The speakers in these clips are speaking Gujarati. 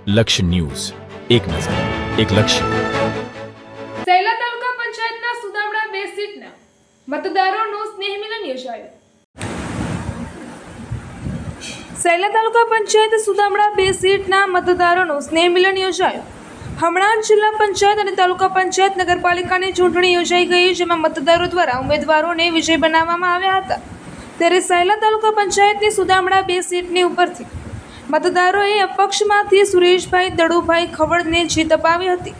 લક્ષ્ય ન્યૂઝ, એક નજર, એક લક્ષ્ય. સૈલા તાલુકા પંચાયતના સુદામડા 2 સીટના મતદારોનું સ્નેહ મિલન યોજાયું. સૈલા તાલુકા પંચાયત સુદામડા 2 સીટના મતદારોનું સ્નેહ મિલન યોજાયું. હમણાં જ જિલ્લા પંચાયત અને તાલુકા પંચાયત નગરપાલિકાની ચૂંટણી યોજાઈ ગઈ, જેમાં મતદારો દ્વારા ઉમેદવારોને વિજય બનાવવામાં આવ્યા હતા. ત્યારે સૈલા તાલુકા પંચાયતની સુદામડા 2 સીટની ઉપરથી મતદારોએ અપક્ષમાંથી સુરેશભાઈ દડુભાઈ ખવડને જીત અપાવી હતી.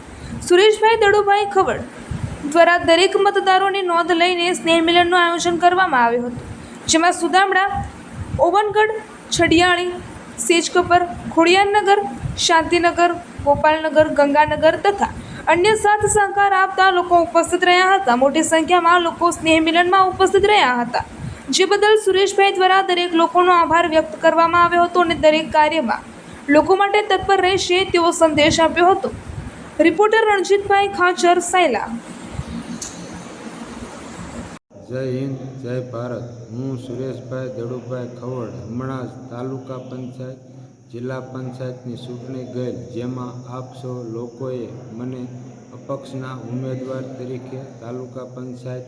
સુરેશભાઈ દડુભાઈ ખવડ દ્વારા દરેક મતદારોની નોંધ લઈને સ્નેહ મિલનનું આયોજન કરવામાં આવ્યું હતું, જેમાં સુદામડા, ઓવનગઢ, છડિયાળી, સેજકપર, ખોડિયારનગર, શાંતિનગર, ગોપાલનગર, ગંગાનગર તથા અન્ય સાથ સહકાર આપતા લોકો ઉપસ્થિત રહ્યા હતા. મોટી સંખ્યામાં લોકો સ્નેહ મિલનમાં ઉપસ્થિત રહ્યા હતા, જે બદલ સુરેશભાઈ દ્વારા દરેક લોકોનો આભાર વ્યક્ત કરવામાં આવ્યો હતો અને દરેક કાર્યમાં લોકો માટે તત્પર રહેશે તેવો સંદેશ આપ્યો હતો. રિપોર્ટર રણજીતભાઈ ખાચર, સૈલા. જય હિન્દ, જય ભારત. હું સુરેશભાઈ દડુભાઈ ખવડ હમણાં જ તાલુકા પંચાયત, જિલ્લા પંચાયતની ચૂંટણી ગયેલ, જેમાં આપ સૌ લોકોએ મને અપક્ષના ઉમેદવાર તરીકે તાલુકા પંચાયત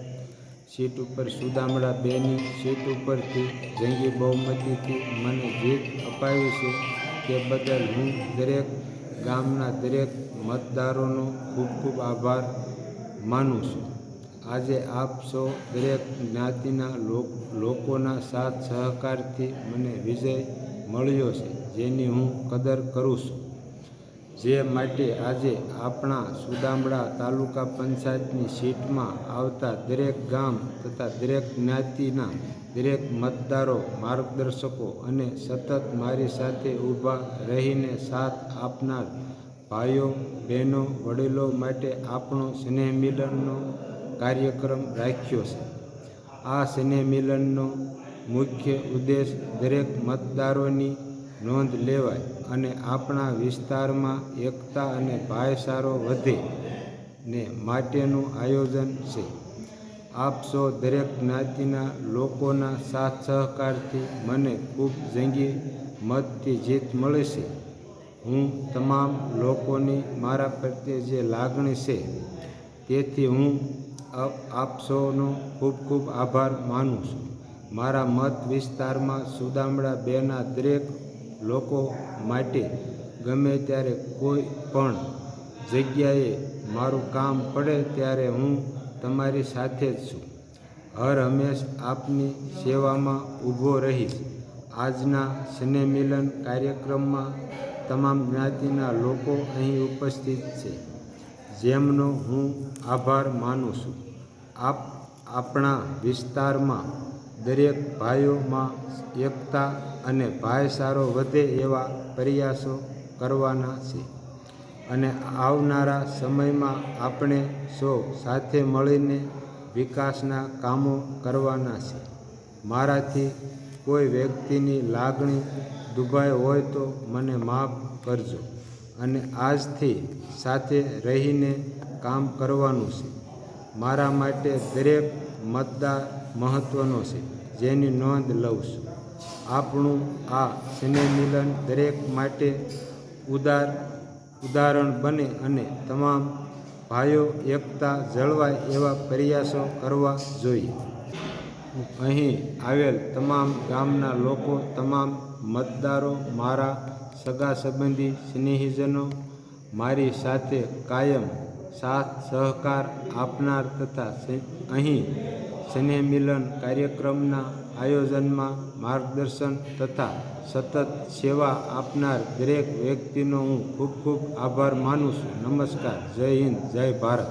સીટ ઉપર સુદામડા 2ની સીટ ઉપરથી જંગી બહુમતીથી મને જીત અપાવી છે. તે બદલ હું દરેક ગામના દરેક મતદારોનો ખૂબ ખૂબ આભાર માનું છું. આજે આપ સૌ દરેક જ્ઞાતિના લોકોના સાથ સહકારથી મને વિજય મળ્યો છે, જેની હું કદર કરું છું. જે માટે આજે આપણા સુદામડા તાલુકા પંચાયતની સીટમાં આવતા દરેક ગામ તથા દરેક જ્ઞાતિના દરેક મતદારો, માર્ગદર્શકો અને સતત મારી સાથે ઊભા રહીને સાથ આપનાર ભાઈઓ, બહેનો, વડીલો માટે આપણો સ્નેહ મિલનનો કાર્યક્રમ રાખ્યો છે. આ સ્નેહ મિલનનો મુખ્ય ઉદ્દેશ દરેક મતદારોની નોંધ લેવાય અને આપણા વિસ્તારમાં એકતા અને ભાઈચારો વધે ને માટેનું આયોજન છે. આપ સૌ દરેક જ્ઞાતિના લોકોના સાથ સહકારથી મને ખૂબ જંગી મતથી જીત મળશે. હું તમામ લોકોની મારા પ્રત્યે જે લાગણી છે, તેથી હું આપ સૌનો ખૂબ ખૂબ આભાર માનું છું. મારા મત વિસ્તારમાં સુદામડા 2ના દરેક લોકો માટે ગમે ત્યારે કોઈ પણ જગ્યાએ મારું કામ પડે ત્યારે હું તમારી સાથે જ છું. હર હંમેશ આપની સેવામાં ઊભો રહીશ. આજના સ્નેહ મિલન કાર્યક્રમમાં તમામ જ્ઞાતિના લોકો અહીં ઉપસ્થિત છે, જેમનો હું આભાર માનું છું. આપણા વિસ્તારમાં દરેક ભાઈઓમાં એકતા અને ભાઈચારો વધે એવા પ્રયાસો કરવાના છે અને આવનારા સમયમાં આપણે સૌ સાથે મળીને વિકાસના કામો કરવાના છે. મારાથી કોઈ વ્યક્તિની લાગણી દુભાઈ હોય તો મને માફ કરજો અને આજથી સાથે રહીને કામ કરવાનું છે. મારા માટે દરેક મતદાર મહત્ત્વનો છે, જેની નોંધ લઉં છું. આપણું આ સ્નેહ મિલન દરેક માટે ઉદાહરણ બને અને તમામ ભાઈઓ એકતા જળવાય એવા પ્રયાસો કરવા જોઈએ. અહીં આવેલ તમામ ગામના લોકો, તમામ મતદારો, મારા સગા સંબંધી, સ્નેહીજનો, મારી સાથે કાયમ સાથ સહકાર આપનાર તથા અહીં સ્નેહ મિલન કાર્યક્રમના આયોજનમાં માર્ગદર્શન તથા સતત સેવા આપનાર દરેક વ્યક્તિનો હું ખૂબ ખૂબ આભાર માનું છું. નમસ્કાર. જય હિન્દ, જય ભારત.